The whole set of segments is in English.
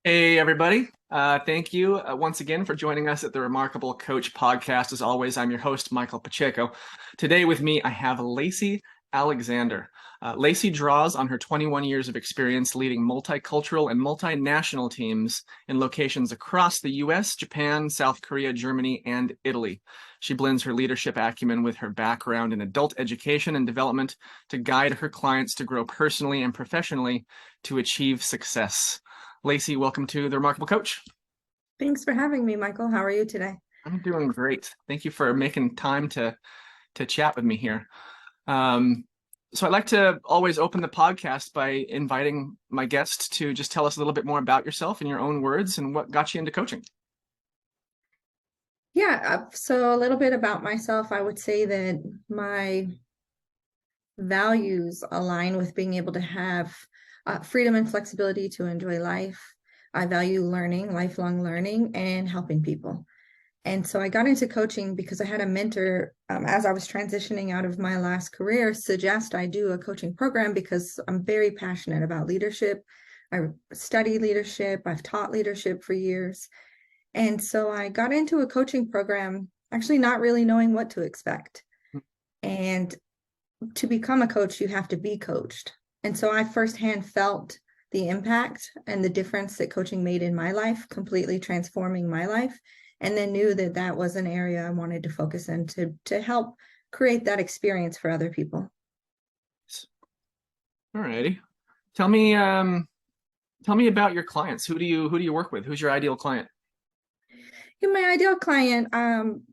Hey, everybody. Thank you once again for joining us at the Remarkable Coach podcast. As always, I'm your host, Michael Pacheco. Today with me, I have Lacey Alexander. Lacey draws on her 21 years of experience leading multicultural and multinational teams in locations across the US, Japan, South Korea, Germany, and Italy. She blends her leadership acumen with her background in adult education and development to guide her clients to grow personally and professionally to achieve success. Lacey, welcome to the Remarkable Coach. Thanks for having me, Michael. How are you today? I'm doing great. Thank you for making time to chat with me here. So I'd like to always open the podcast by inviting my guests to just tell us a little bit more about yourself in your own words and what got you into coaching. Yeah, so a little bit about myself. I would say that my values align with being able to have freedom and flexibility to enjoy life. I value learning, lifelong learning, and helping people. And so I got into coaching because I had a mentor as I was transitioning out of my last career suggest I do a coaching program because I'm very passionate about leadership. I study leadership. I've taught leadership for years. And so I got into a coaching program, actually not really knowing what to expect. And to become a coach, you have to be coached. And so I firsthand felt the impact and the difference that coaching made in my life, completely transforming my life, and then knew that that was an area I wanted to focus in to help create that experience for other people. All righty. Tell me about your clients. Who do you work with? Who's your ideal client? My ideal client,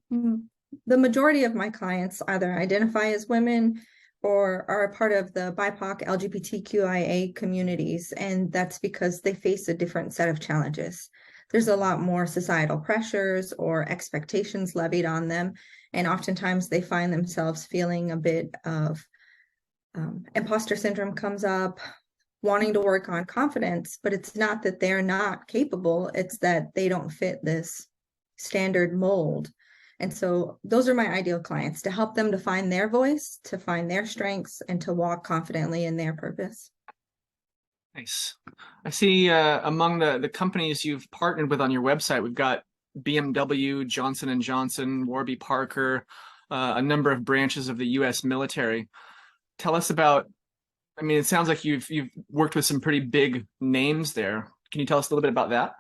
the majority of my clients either identify as women or are a part of the BIPOC LGBTQIA communities, and that's because they face a different set of challenges. There's a lot more societal pressures or expectations levied on them, and oftentimes they find themselves feeling a bit of imposter syndrome comes up, wanting to work on confidence, but it's not that they're not capable, it's that they don't fit this standard mold. And so those are my ideal clients, to help them to find their voice, to find their strengths, and to walk confidently in their purpose. Nice. I see among the companies you've partnered with on your website, we've got BMW, Johnson & Johnson, Warby Parker, a number of branches of the U.S. military. Tell us about, I mean, it sounds like you've worked with some pretty big names there. Can you tell us a little bit about that?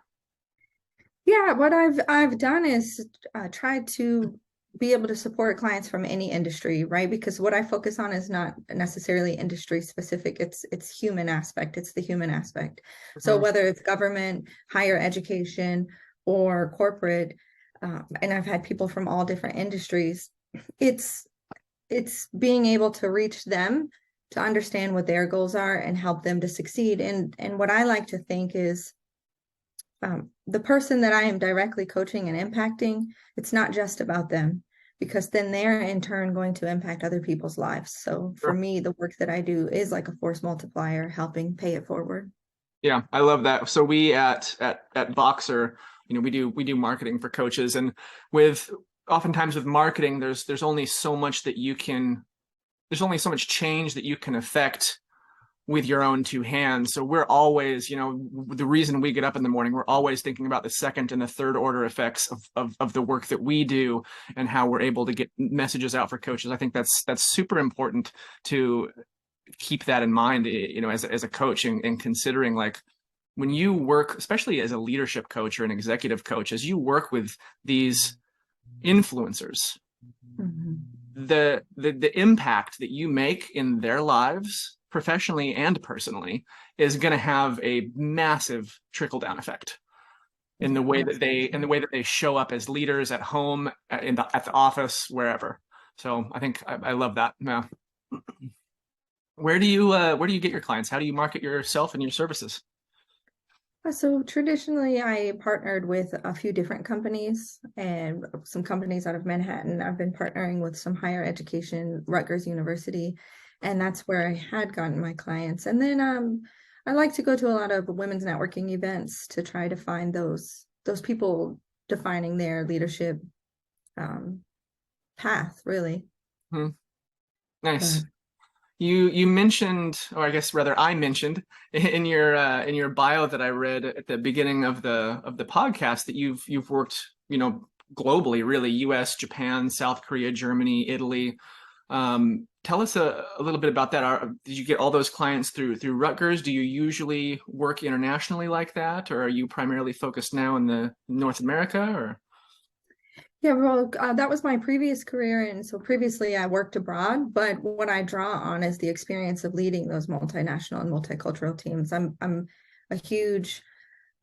Yeah, what I've done is tried to be able to support clients from any industry, right? Because what I focus on is not necessarily industry specific. It's human aspect. It's the human aspect. So Mhm. whether it's government, higher education, or corporate, and I've had people from all different industries. It's it's being able to reach them to understand what their goals are and help them to succeed. And what I like to think is the person that I am directly coaching and impacting, it's not just about them, because then they're in turn going to impact other people's lives. So for Sure. me, the work that I do is like a force multiplier, helping pay it forward. Yeah, I love that. So we at Voxer, we do marketing for coaches, and with oftentimes with marketing, there's only so much that you can, there's only so much change that you can affect with your own two hands. So we're always, the reason we get up in the morning, we're always thinking about the second and the third order effects of the work that we do and how we're able to get messages out for coaches. I think that's super important to keep that in mind, as a coach, and considering, like, when you work, especially as a leadership coach or an executive coach, as you work with these influencers, Mhm. the impact that you make in their lives, professionally and personally, is going to have a massive trickle down effect in the Yeah, way that absolutely. they show up as leaders at home, at the office, wherever. So I think I love that. Yeah. Where do you get your clients? How do you market yourself and your services? So traditionally, I partnered with a few different companies and some companies out of Manhattan. I've been partnering with some higher education, Rutgers University, and that's where I had gotten my clients. And then I like to go to a lot of women's networking events to try to find those people defining their leadership um, path, really. Hmm. But Nice. You mentioned, or I guess rather I mentioned in your bio that I read at the beginning of the podcast that you've worked, globally, really, US, Japan, South Korea, Germany, Italy. Tell us a little bit about that. Did you get all those clients through Rutgers? Do you usually work internationally like that, or are you primarily focused now in the North America, or? Yeah, well, that was my previous career. And so previously I worked abroad, but what I draw on is the experience of leading those multinational and multicultural teams. I'm a huge,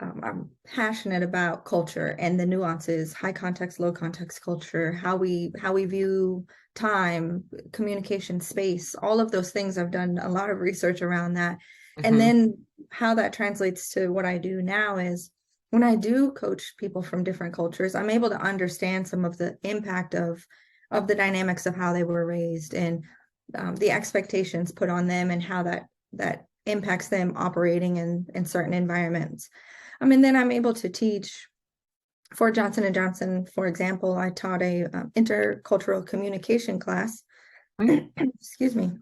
I'm passionate about culture and the nuances, high context, low context culture, how we view time, communication, space, all of those things. I've done a lot of research around that. And Mhm. then how that translates to what I do now is when I do coach people from different cultures, I'm able to understand some of the impact of the dynamics of how they were raised and the expectations put on them and how that impacts them operating in certain environments. And then I'm able to teach for Johnson and Johnson, for example. I taught a intercultural communication class. Excuse me.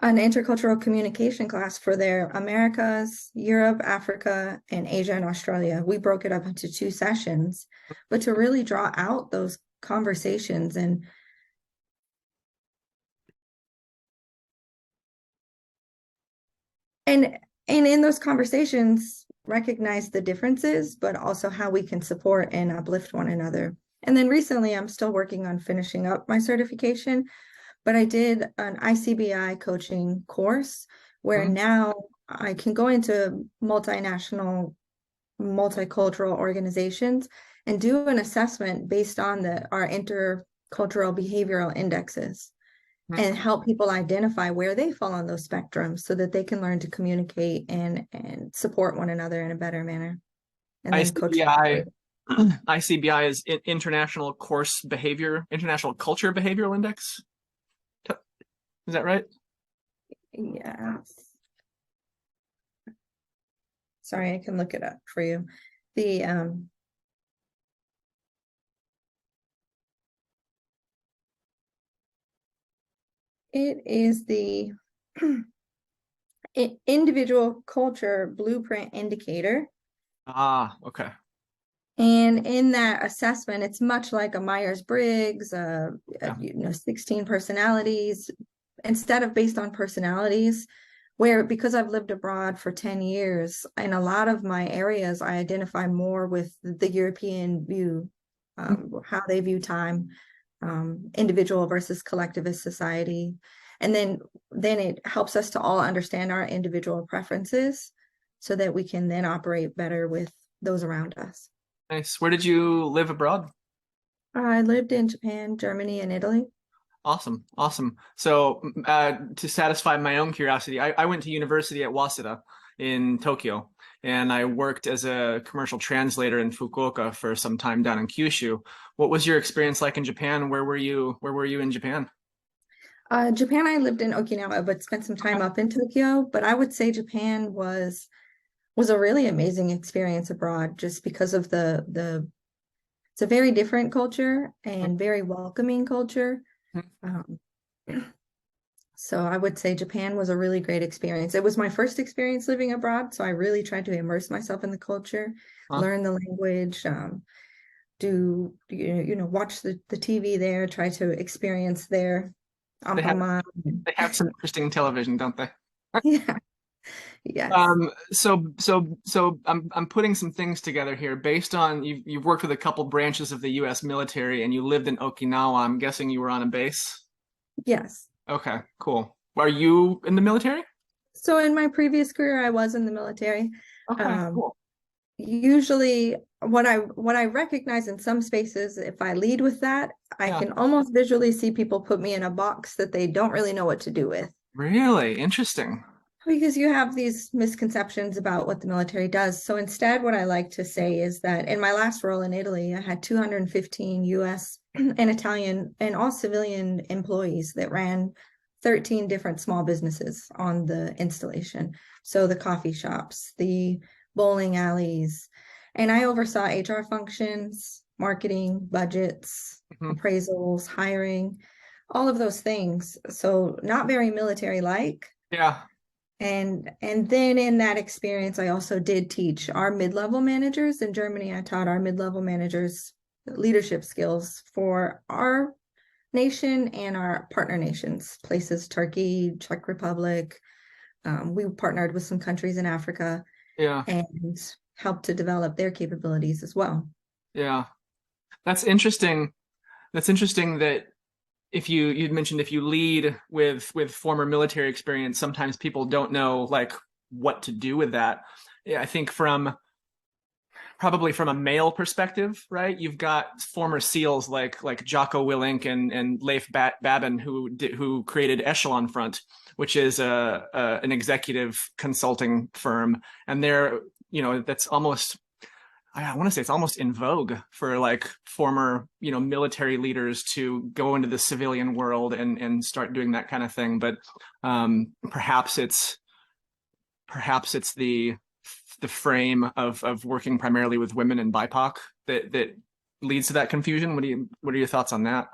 An intercultural communication class for their Americas, Europe, Africa, and Asia and Australia. We broke it up into 2 sessions, but to really draw out those conversations and in those conversations, recognize the differences, but also how we can support and uplift one another. And then recently, I'm still working on finishing up my certification, but I did an ICBI coaching course where Mhm. now I can go into multinational, multicultural organizations and do an assessment based on our intercultural behavioral indexes Mhm. and help people identify where they fall on those spectrums so that they can learn to communicate and support one another in a better manner. And then coach. ICBI, ICBI is International Culture Behavioral Index. Is that right? Yeah. Sorry, I can look it up for you. The it is the individual culture blueprint indicator. Ah, okay. And in that assessment, it's much like a Myers-Briggs, Yeah. 16 personalities, instead of based on personalities, where because I've lived abroad for 10 years, in a lot of my areas, I identify more with the European view, how they view time, individual versus collectivist society. And then it helps us to all understand our individual preferences so that we can then operate better with those around us. Nice. Where did you live abroad? I lived in Japan, Germany, and Italy. Awesome. Awesome. So, to satisfy my own curiosity, I went to university at Waseda in Tokyo, and I worked as a commercial translator in Fukuoka for some time down in Kyushu. What was your experience like in Japan? Where were you in Japan? Japan, I lived in Okinawa, but spent some time up in Tokyo. But I would say Japan was a really amazing experience abroad, just because of the it's a very different culture and very welcoming culture. Um, so I would say Japan was a really great experience. It was my first experience living abroad, so I really tried to immerse myself in the culture, Huh? learn the language, watch the TV there, try to experience their They have ampama. they have some interesting television, don't they? Yeah, yes. So I'm putting some things together here based on you've worked with a couple branches of the U.S. military and you lived in Okinawa. I'm guessing you were on a base. Yes. Okay, cool. Are you in the military? So in my previous career, I was in the military. Okay, Um, cool. Usually what I recognize in some spaces, if I lead with that, I Yeah, can almost visually see people put me in a box that they don't really know what to do with. really interesting. Because you have these misconceptions about what the military does. So instead, what I like to say is that in my last role in Italy, I had 215 US and Italian and all civilian employees that ran 13 different small businesses on the installation. So the coffee shops, the bowling alleys, and I oversaw HR functions, marketing, budgets, Mhm. appraisals, hiring, all of those things. So not very military like. Yeah. And then in that experience, I also did teach our mid-level managers in Germany. I taught our mid-level managers leadership skills for our nation and our partner nations, places Turkey, Czech Republic. We partnered with some countries in Africa Yeah. and helped to develop their capabilities as well. Yeah. That's interesting. That's interesting that if you'd mentioned if you lead with former military experience, sometimes people don't know like what to do with that. Yeah, I think probably from a male perspective, right? You've got former SEALs like Jocko Willink and Leif Babin who created Echelon Front, which is an executive consulting firm, and that's almost, I want to say it's almost in vogue for like former, military leaders to go into the civilian world and start doing that kind of thing. But perhaps it's the frame of working primarily with women and BIPOC that leads to that confusion. What are your thoughts on that?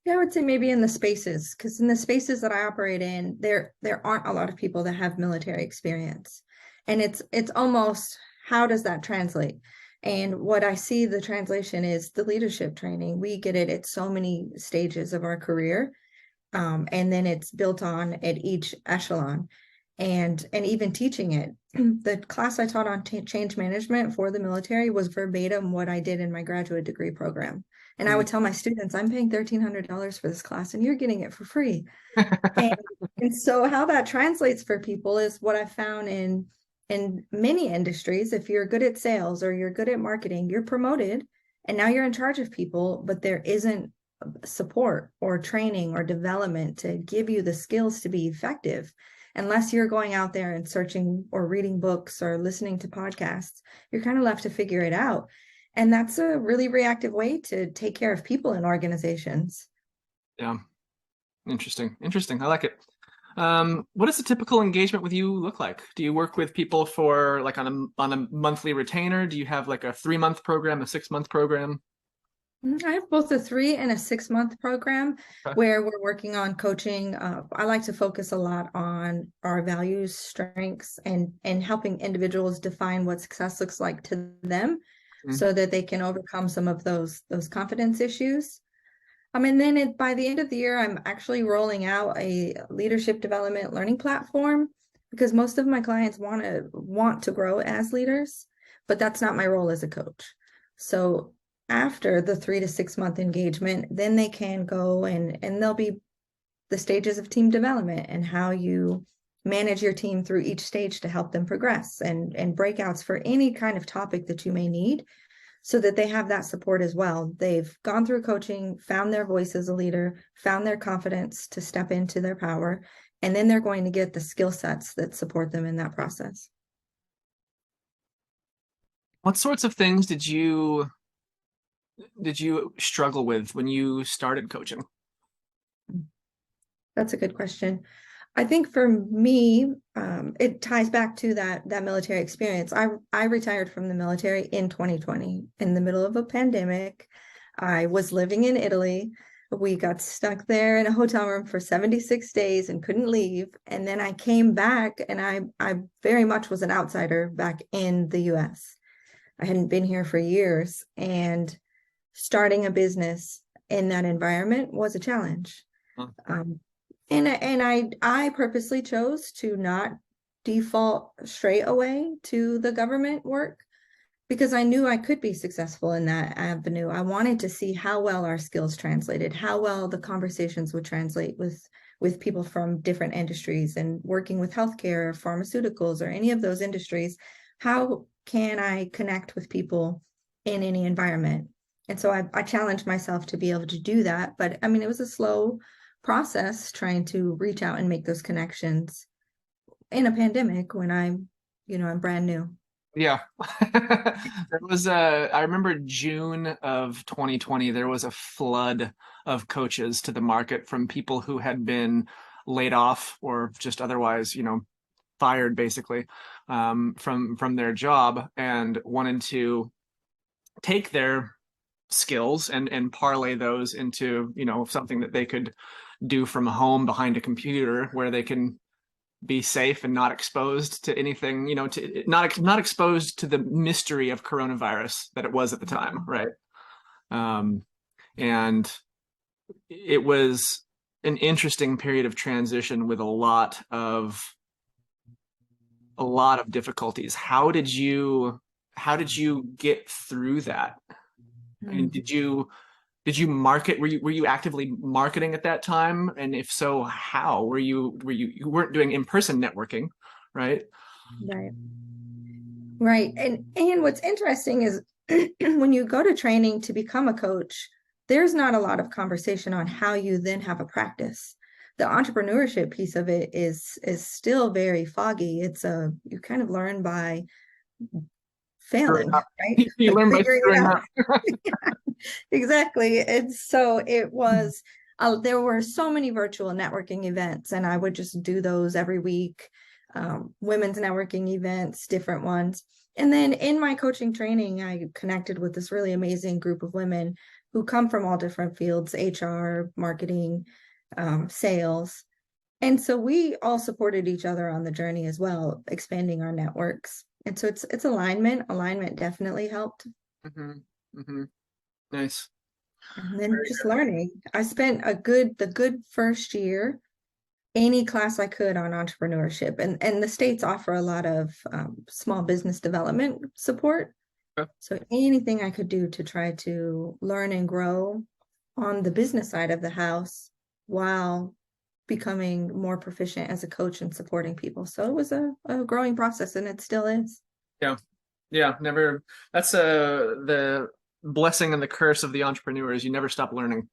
Yeah, I would say maybe in the spaces, because in the spaces that I operate in, there aren't a lot of people that have military experience. And it's almost, how does that translate? And what I see the translation is the leadership training. We get it at so many stages of our career. And then it's built on at each echelon. And even teaching it. The class I taught on change management for the military was verbatim what I did in my graduate degree program. And I would tell my students, I'm paying $1,300 for this class and you're getting it for free. And, and so how that translates for people is what I found in many industries. If you're good at sales or you're good at marketing, you're promoted and now you're in charge of people, but there isn't support or training or development to give you the skills to be effective. Unless you're going out there and searching or reading books or listening to podcasts, you're kind of left to figure it out. And that's a really reactive way to take care of people in organizations. Yeah. Interesting. I like it. What does a typical engagement with you look like? Do you work with people for like on a monthly retainer? Do you have like a 3-month program, a 6-month program? I have both a 3 and a 6-month program Okay. where we're working on coaching. I like to focus a lot on our values, strengths, and helping individuals define what success looks like to them so that they can overcome some of those confidence issues. And then by the end of the year, I'm actually rolling out a leadership development learning platform because most of my clients want to grow as leaders, but that's not my role as a coach. So after the 3 to 6 month engagement, then they can go and there'll be the stages of team development and how you manage your team through each stage to help them progress and breakouts for any kind of topic that you may need so that they have that support as well. They've gone through coaching, found their voice as a leader, found their confidence to step into their power, and then they're going to get the skill sets that support them in that process. What sorts of things did you struggle with when you started coaching? That's a good question. I think for me, it ties back to that military experience. I retired from the military in 2020 in the middle of a pandemic. I was living in Italy. We got stuck there in a hotel room for 76 days and couldn't leave. And then I came back and I very much was an outsider back in the US. I hadn't been here for years, and starting a business in that environment was a challenge. And I purposely chose to not default straight away to the government work because I knew I could be successful in that avenue. I wanted to see how well our skills translated, how well the conversations would translate with people from different industries, and working with healthcare, pharmaceuticals, or any of those industries. How can I connect with people in any environment? And so I challenged myself to be able to do that. But I mean, it was a slow process trying to reach out and make those connections in a pandemic when I'm brand new. Yeah. I remember June of 2020, there was a flood of coaches to the market from people who had been laid off or just otherwise, fired basically, from their job and wanted to take their skills and parlay those into, something that they could do from home behind a computer where they can be safe and not exposed to anything, to not exposed to the mystery of coronavirus that it was at the time, right? And it was an interesting period of transition with a lot of difficulties. How did you get through that? I mean, did you market? Were you actively marketing at that time? And if so, how? You weren't doing in-person networking, right? Right. Right. And what's interesting is when you go to training to become a coach, there's not a lot of conversation on how you then have a practice. The entrepreneurship piece of it is still very foggy. You kind of learn by failing, right? You learn by figuring screwing it up. out. Yeah, exactly. And so it was, there were so many virtual networking events, and I would just do those every week. Women's networking events, different ones. And then in my coaching training, I connected with this really amazing group of women who come from all different fields, HR, marketing, sales. And so we all supported each other on the journey as well, expanding our networks. And so it's alignment. Alignment definitely helped. Mm-hmm. Mm-hmm. Nice. And then just learning. I spent the good first year, any class I could on entrepreneurship. And the States offer a lot of small business development support. Okay. So anything I could do to try to learn and grow on the business side of the house while becoming more proficient as a coach and supporting people. So it was a growing process, and it still is. Yeah. Yeah. Never. That's the blessing and the curse of the entrepreneur is you never stop learning.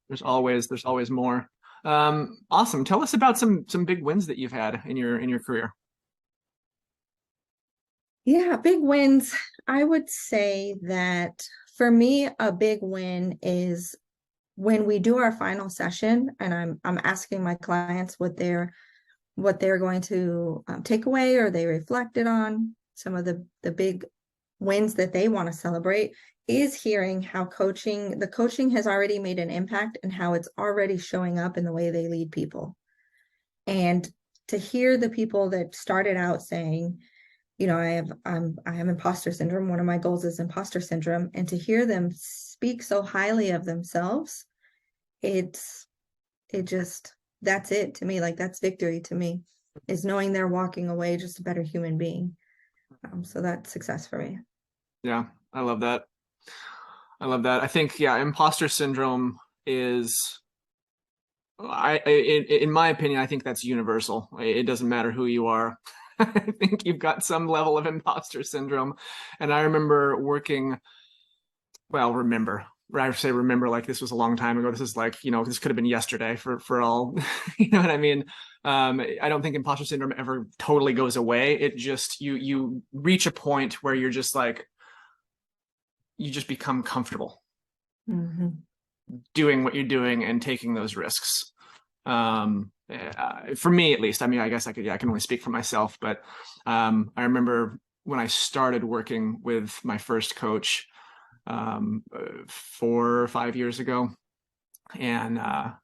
There's always more. Awesome. Tell us about some big wins that you've had in your career. Yeah, big wins. I would say that for me, a big win is when we do our final session, and I'm asking my clients what they're going to take away or they reflected on, some of the big wins that they want to celebrate, is hearing how the coaching has already made an impact and how it's already showing up in the way they lead people. And to hear the people that started out saying, I have imposter syndrome. One of my goals is imposter syndrome. And to hear them speak so highly of themselves, that's it to me. Like, that's victory to me, is knowing they're walking away just a better human being. So that's success for me. Yeah, I love that. I think, yeah, imposter syndrome is, in my opinion, I think that's universal. It doesn't matter who you are. I think you've got some level of imposter syndrome. And I remember I say remember like this was a long time ago. This is like, this could have been yesterday for all, you know what I mean? I don't think imposter syndrome ever totally goes away. It just, you reach a point where you're just like, you just become comfortable doing what you're doing and taking those risks. For me, at least, I mean, I guess I can only speak for myself, but I remember when I started working with my first coach 4 or 5 years ago, and I'm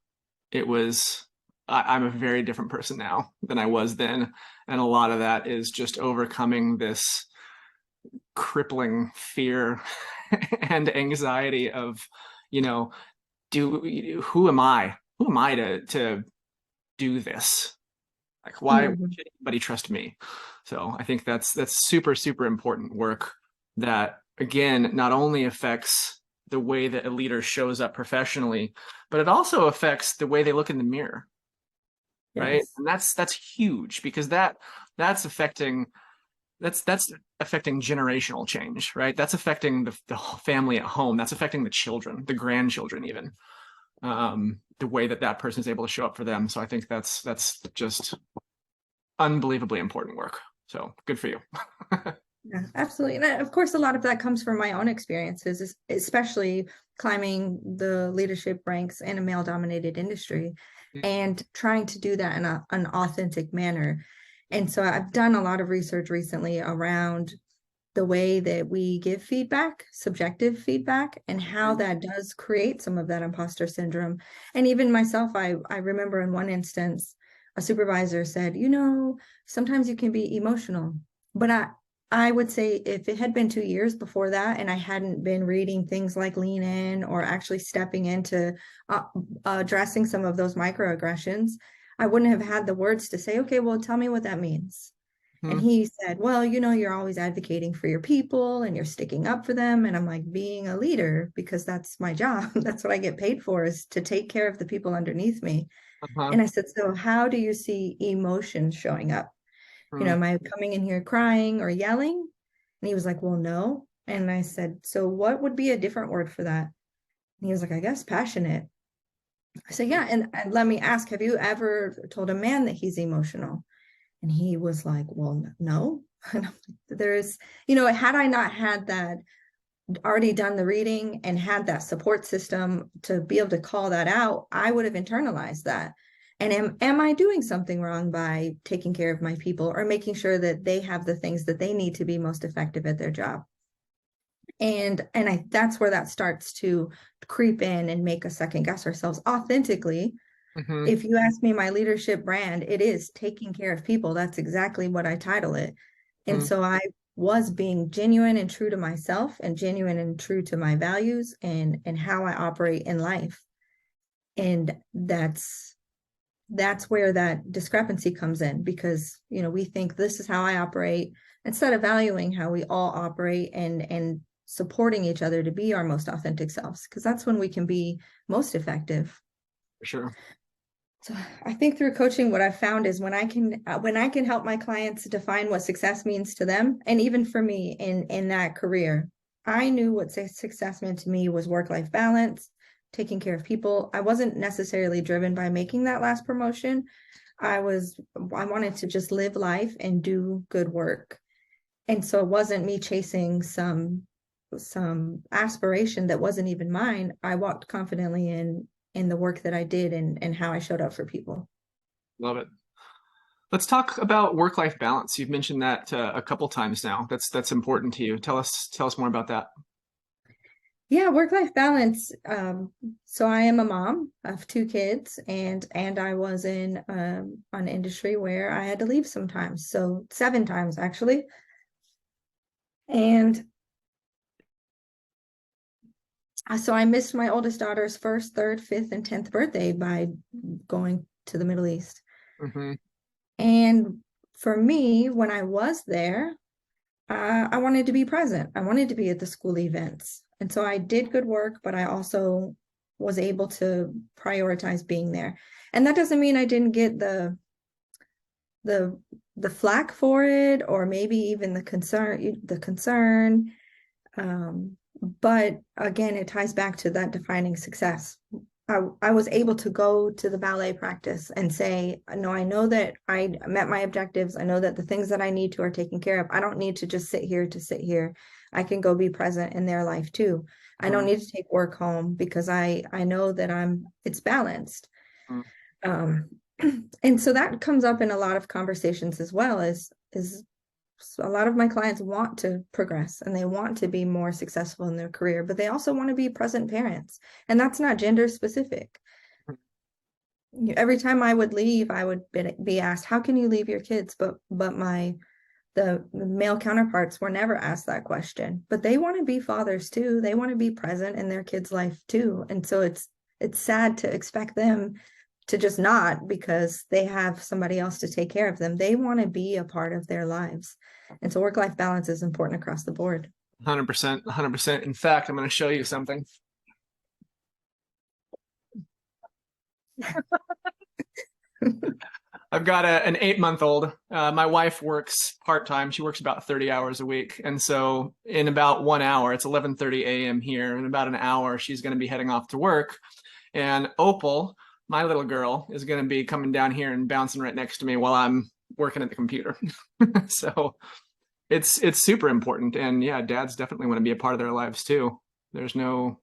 a very different person now than I was then, and a lot of that is just overcoming this crippling fear and anxiety of, who am I to do this? Like, why should anybody trust me? So I think that's super, super important work that, again, not only affects the way that a leader shows up professionally, but it also affects the way they look in the mirror. Right. Yes. And that's huge, because that's affecting generational change, right? That's affecting the family at home. That's affecting the children, the grandchildren, even. The way that person is able to show up for them. So I think that's just unbelievably important work. So good for you. Yeah, absolutely. And of course, a lot of that comes from my own experiences, especially climbing the leadership ranks in a male-dominated industry and trying to do that in an authentic manner. And so I've done a lot of research recently around the way that we give feedback, subjective feedback, and how Mhm. that does create some of that imposter syndrome. And even myself, I remember in one instance, a supervisor said, you know, sometimes you can be emotional. But I would say if it had been 2 years before that and I hadn't been reading things like Lean In or actually stepping into addressing some of those microaggressions, I wouldn't have had the words to say, okay, well, tell me what that means. And Mhm. he said, well, you know, you're always advocating for your people and you're sticking up for them. And I'm like, being a leader, because that's my job. That's what I get paid for, is to take care of the people underneath me. Uh-huh. And I said, so how do you see emotion showing up? You know, Mhm. am I coming in here crying or yelling? And he was like, well, no. And I said, so what would be a different word for that? And he was like, I guess passionate. I said, yeah. And let me ask, have you ever told a man that he's emotional? And he was like, well, no. There's, you know, had I not had that, already done the reading and had that support system to be able to call that out, I would have internalized that. And am I doing something wrong by taking care of my people or making sure that they have the things that they need to be most effective at their job? And I that's where that starts to creep in and make us second guess ourselves authentically. Mhm. If you ask me, my leadership brand, it is taking care of people. That's exactly what I title it. And Mhm. so I was being genuine and true to myself and genuine and true to my values and how I operate in life. And that's where that discrepancy comes in, because, you know, we think this is how I operate instead of valuing how we all operate and supporting each other to be our most authentic selves, because that's when we can be most effective. For sure. So I think through coaching, what I've found is when I can help my clients define what success means to them, and even for me in that career, I knew what success meant to me was work-life balance, taking care of people. I wasn't necessarily driven by making that last promotion. I wanted to just live life and do good work. And so it wasn't me chasing some aspiration that wasn't even mine. I walked confidently in the work that I did and how I showed up for people. Love it. Let's talk about work-life balance. You've mentioned that a couple times now. That's important to you. Tell us more about that. Yeah, work-life balance. So I am a mom of two kids, and I was in an industry where I had to leave sometimes, so 7 times actually. And so I missed my oldest daughter's first, third, fifth, and 10th birthday by going to the Middle East. Hmm. And for me, when I was there, I wanted to be present. I wanted to be at the school events. And so I did good work, but I also was able to prioritize being there. And that doesn't mean I didn't get the the flack for it, or maybe even the concern. But again, it ties back to that defining success. I was able to go to the ballet practice and say, no, I know that I met my objectives. I know that the things that I need to are taken care of. I don't need to just sit here to sit here. I can go be present in their life too. I don't need to take work home because I know that it's balanced. Um, and so that comes up in a lot of conversations as well, is a lot of my clients want to progress and they want to be more successful in their career, but they also want to be present parents. And that's not gender specific. Every time I would leave, I would be asked, how can you leave your kids? But the male counterparts were never asked that question. But they want to be fathers too. They want to be present in their kids' life too. And so it's sad to expect them to just not, because they have somebody else to take care of them. They want to be a part of their lives. And so work-life balance is important across the board. 100%, 100%. In fact, I'm going to show you something. I've got an 8-month-old. My wife works part-time. She works about 30 hours a week. And so in about 1 hour, it's 11:30 a.m. here. In about an hour, she's going to be heading off to work. And Opal, my little girl, is going to be coming down here and bouncing right next to me while I'm working at the computer. So it's super important. And yeah, dads definitely want to be a part of their lives too. There's no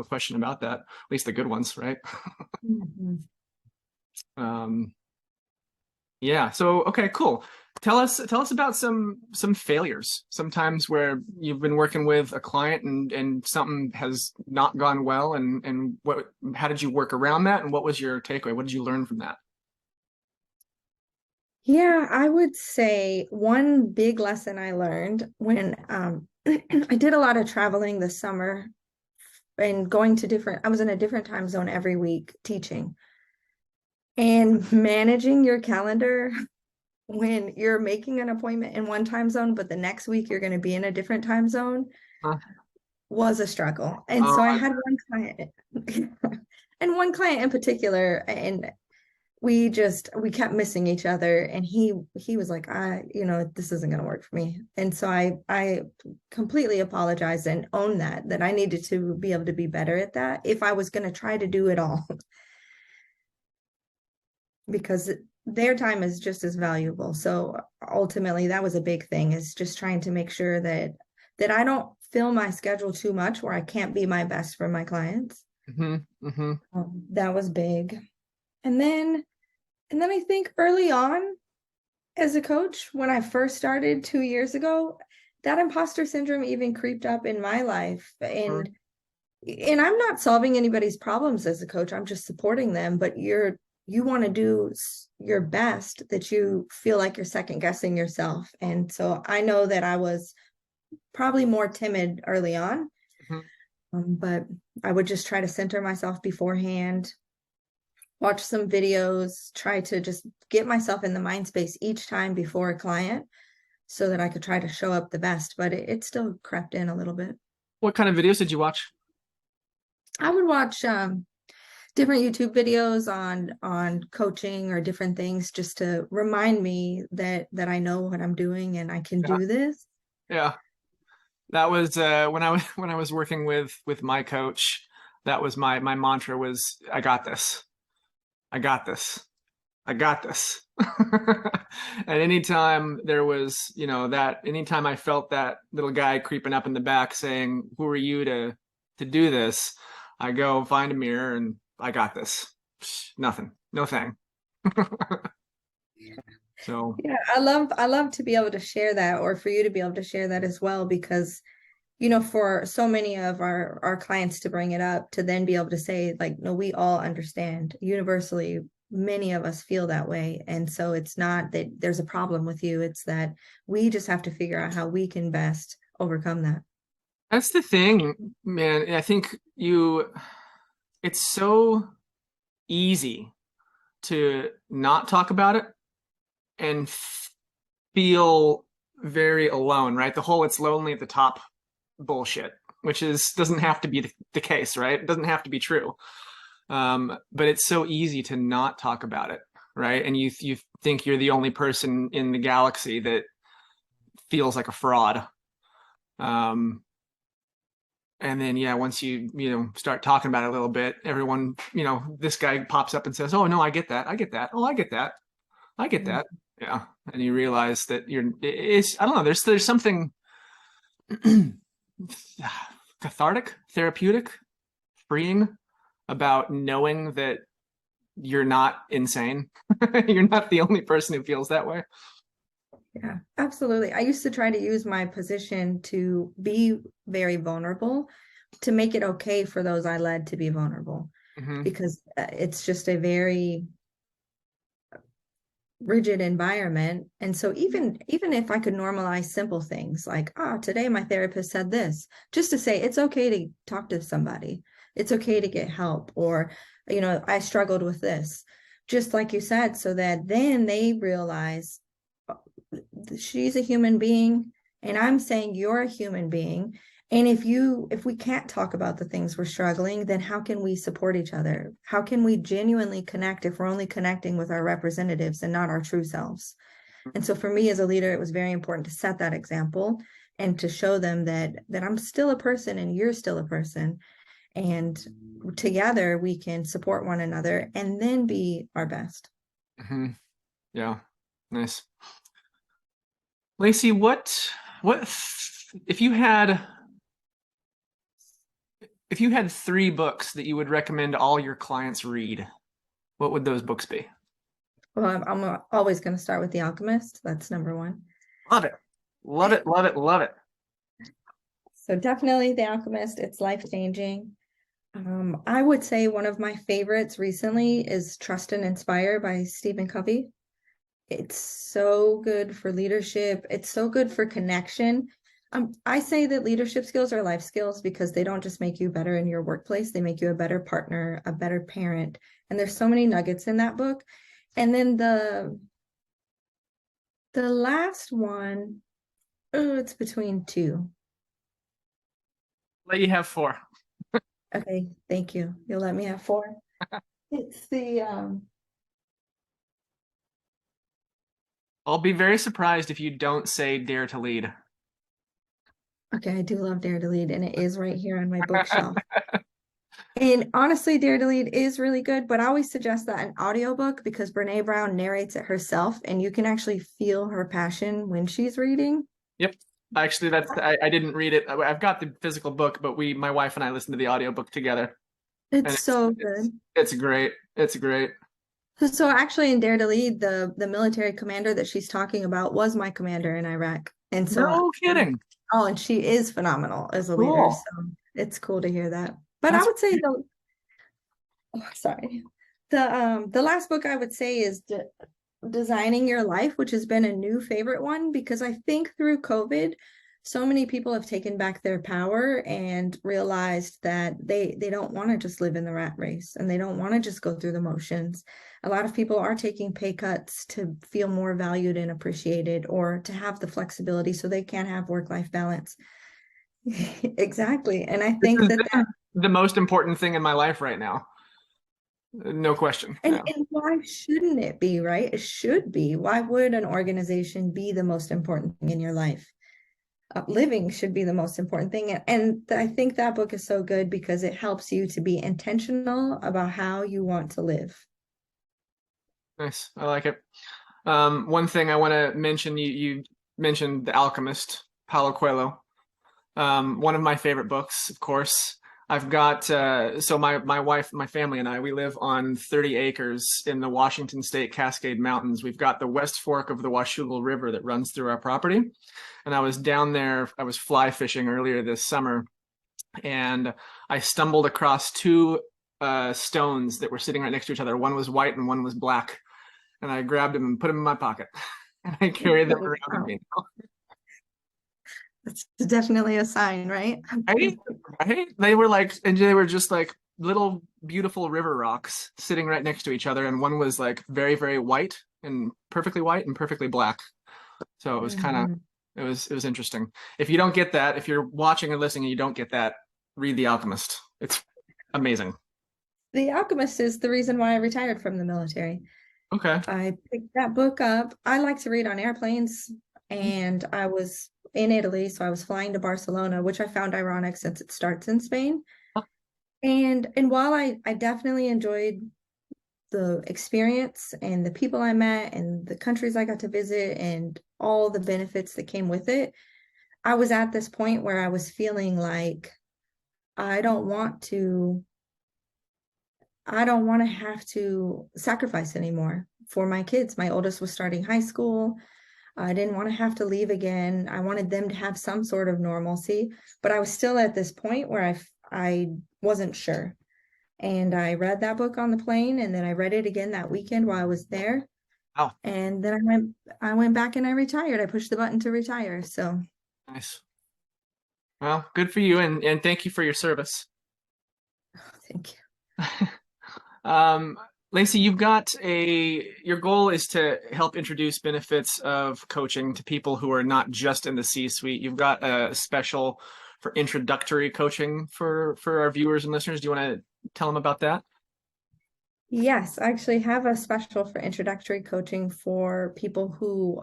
question about that. At least the good ones, right? Mhm. Um, Yeah. So, okay, cool. Tell us about some failures. Sometimes where you've been working with a client and something has not gone well, and what how did you work around that, and what was your takeaway? What did you learn from that? Yeah, I would say one big lesson I learned when I did a lot of traveling this summer and going to I was in a different time zone every week teaching. And managing your calendar when you're making an appointment in one time zone, but the next week you're going to be in a different time zone Huh? was a struggle. And Oh, so I had one client and one client in particular, and we kept missing each other. And he was like, this isn't going to work for me. And so I completely apologized and owned that I needed to be able to be better at that if I was going to try to do it all. Because their time is just as valuable. So ultimately that was a big thing, is just trying to make sure that I don't fill my schedule too much where I can't be my best for my clients. mm-hmm, mm-hmm. That was big. And then I think early on as a coach, when I first started 2 years ago, that imposter syndrome even creeped up in my life. And I'm not solving anybody's problems as a coach. I'm just supporting them, but you want to do your best, that you feel like you're second guessing yourself. And so I know that I was probably more timid early on, Mm-hmm. but I would just try to center myself beforehand, watch some videos, try to just get myself in the mind space each time before a client so that I could try to show up the best. But it still crept in a little bit. What kind of videos did you watch? I would watch different YouTube videos on coaching or different things, just to remind me that I know what I'm doing and I can Yeah, do this. yeah. That was when I was when I was working with my coach. That was my mantra was, I got this. I got this. I got this. And anytime there was, anytime I felt that little guy creeping up in the back saying, "Who are you to do this?" I go find a mirror and I got this. Nothing. No thing. So, Yeah, I love to be able to share that, or for you to be able to share that as well, because for so many of our clients to bring it up, to then be able to say, like, no, we all understand universally, many of us feel that way. And so it's not that there's a problem with you, it's that we just have to figure out how we can best overcome that. that's the thing, man. I think it's so easy to not talk about it and feel very alone, right? The whole "it's lonely at the top" bullshit, which is doesn't have to be the case, right? It doesn't have to be true. But it's so easy to not talk about it, right? And you think you're the only person in the galaxy that feels like a fraud. Um, and then yeah, once you start talking about it a little bit, everyone, this guy pops up and says, "Oh no, I get that. I get that. Oh, I get that. I get that." Yeah. And you realize that it's, I don't know, there's something cathartic, therapeutic, freeing about knowing that you're not insane. You're not the only person who feels that way. Yeah, absolutely. I used to try to use my position to be very vulnerable, to make it okay for those I led to be vulnerable, Mm-hmm. because it's just a very rigid environment. And so even if I could normalize simple things like, today my therapist said this, just to say it's okay to talk to somebody, it's okay to get help, or I struggled with this, just like you said, so that then they realize, she's a human being, and I'm saying you're a human being. And if we can't talk about the things we're struggling, then how can we support each other? How can we genuinely connect if we're only connecting with our representatives and not our true selves? And so for me as a leader, it was very important to set that example and to show them that I'm still a person and you're still a person. And together we can support one another and then be our best. Mm-hmm. Yeah, nice. Lacey, what if you had if you had three books that you would recommend all your clients read, what would those books be? Well, I'm always going to start with The Alchemist. That's number one. Love it. Love it. Love it. Love it. So definitely The Alchemist. It's life-changing. I would say one of my favorites recently is Trust and Inspire by Stephen Covey. It's so good for leadership. It's so good for connection. I say that leadership skills are life skills because they don't just make you better in your workplace, they make you a better partner, a better parent. And there's so many nuggets in that book. And then the last one, oh, it's between two. Let you have 4. Okay, thank you. You'll let me have 4. It's the I'll be very surprised if you don't say Dare to Lead. okay, I do love Dare to Lead, and it is right here on my bookshelf. And honestly, Dare to Lead is really good, but I always suggest that an audiobook because Brene Brown narrates it herself, and you can actually feel her passion when she's reading. Yep. Actually, I didn't read it. I've got the physical book, but my wife and I listened to the audiobook together. And It's so good. It's great. It's great. So actually in Dare to Lead, the military commander that she's talking about was my commander in Iraq. And so No kidding. oh, and she is phenomenal as a leader. Cool. So it's cool to hear that. But That's I would say sorry. The last book I would say is Designing Your Life, which has been a new favorite one because I think through COVID, so many people have taken back their power and realized that they don't want to just live in the rat race and they don't want to just go through the motions. A lot of people are taking pay cuts to feel more valued and appreciated or to have the flexibility so they can have work-life balance. Exactly. And I think this that is the most important thing in my life right now. No question. and, Yeah. and why shouldn't it be, right? It should be. Why would an organization be the most important thing in your life? Living should be the most important thing. And I think that book is so good because it helps you to be intentional about how you want to live. Nice. I like it. One thing I want to mention, you mentioned The Alchemist, Paolo Coelho. One of my favorite books, of course. I've got so my wife, my family, and I, we live on 30 acres in the Washington State Cascade Mountains. We've got the West Fork of the Washougal River that runs through our property. And I was down there, I was fly fishing earlier this summer, and I stumbled across 2 stones that were sitting right next to each other. One was white and one was black. And I grabbed them and put them in my pocket. And I carry them around with me now. That's definitely a sign, right? Right? Right? They were just like little beautiful river rocks sitting right next to each other, and one was like very, very white and perfectly black. So it was kind of it was interesting. If you don't get that, if you're watching or listening and you don't get that, read The Alchemist. It's amazing. The Alchemist is the reason why I retired from the military. Okay. I picked that book up. I like to read on airplanes, and I was in Italy, so I was flying to Barcelona, which I found ironic since it starts in Spain. And while I definitely enjoyed the experience and the people I met and the countries I got to visit and all the benefits that came with it, I was at this point where I was feeling like I don't want to have to sacrifice anymore for my kids. My oldest was starting high school. I didn't want to have to leave again. I wanted them to have some sort of normalcy, but I was still at this point where I wasn't sure. And I read that book on the plane, and then I read it again that weekend while I was there. Oh, And then I went back and I retired. I pushed the button to retire. So nice. Well, good for you, and thank you for your service. thank you. Lacey, your goal is to help introduce benefits of coaching to people who are not just in the C-suite. You've got a special for introductory coaching for our viewers and listeners. Do you want to tell them about that? Yes, I actually have a special for introductory coaching for people who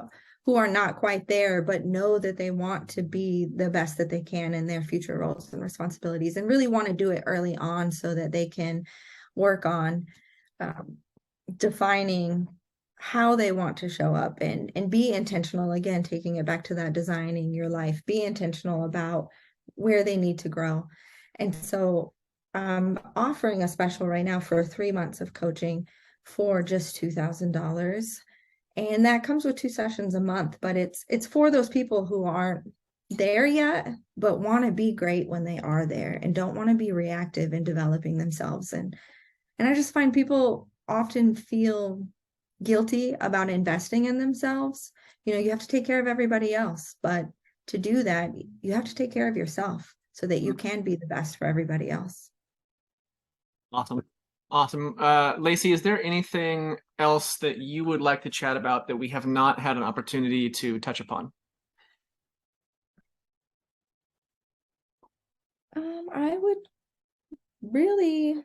are not quite there, but know that they want to be the best that they can in their future roles and responsibilities, and really want to do it early on so that they can work on defining how they want to show up and be intentional. Again, taking it back to that designing your life, be intentional about where they need to grow. And so I'm offering a special right now for 3 months of coaching for just $2,000. And that comes with 2 sessions a month, but it's for those people who aren't there yet, but want to be great when they are there and don't want to be reactive in developing themselves. And I just find people often feel guilty about investing in themselves. You have to take care of everybody else, but to do that, you have to take care of yourself so that you can be the best for everybody else. Awesome. Awesome. Lacey, is there anything else that you would like to chat about that we have not had an opportunity to touch upon? I would really,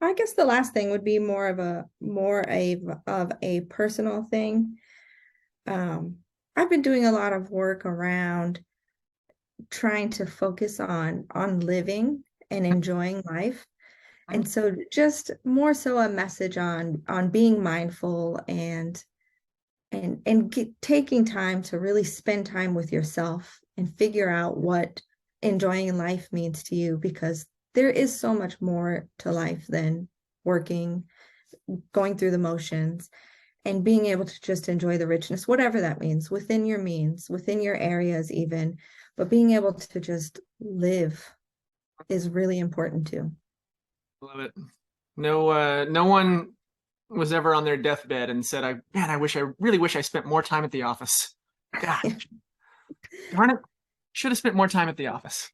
I guess the last thing would be more of a personal thing. I've been doing a lot of work around trying to focus on living and enjoying life. And so just more so a message on being mindful and taking time to really spend time with yourself and figure out what enjoying life means to you, because there is so much more to life than working, going through the motions, and being able to just enjoy the richness, whatever that means, within your means, within your areas even, but being able to just live is really important too. Love it. No one was ever on their deathbed and said, I really wish I spent more time at the office. God, darn it. Should have spent more time at the office.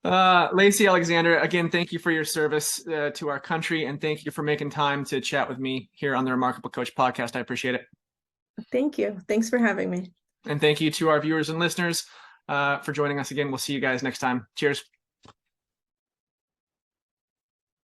Lacey Alexander, again, thank you for your service to our country, and thank you for making time to chat with me here on the Remarkable Coach podcast. I appreciate it. Thank you. Thanks for having me. And thank you to our viewers and listeners for joining us again. We'll see you guys next time. Cheers.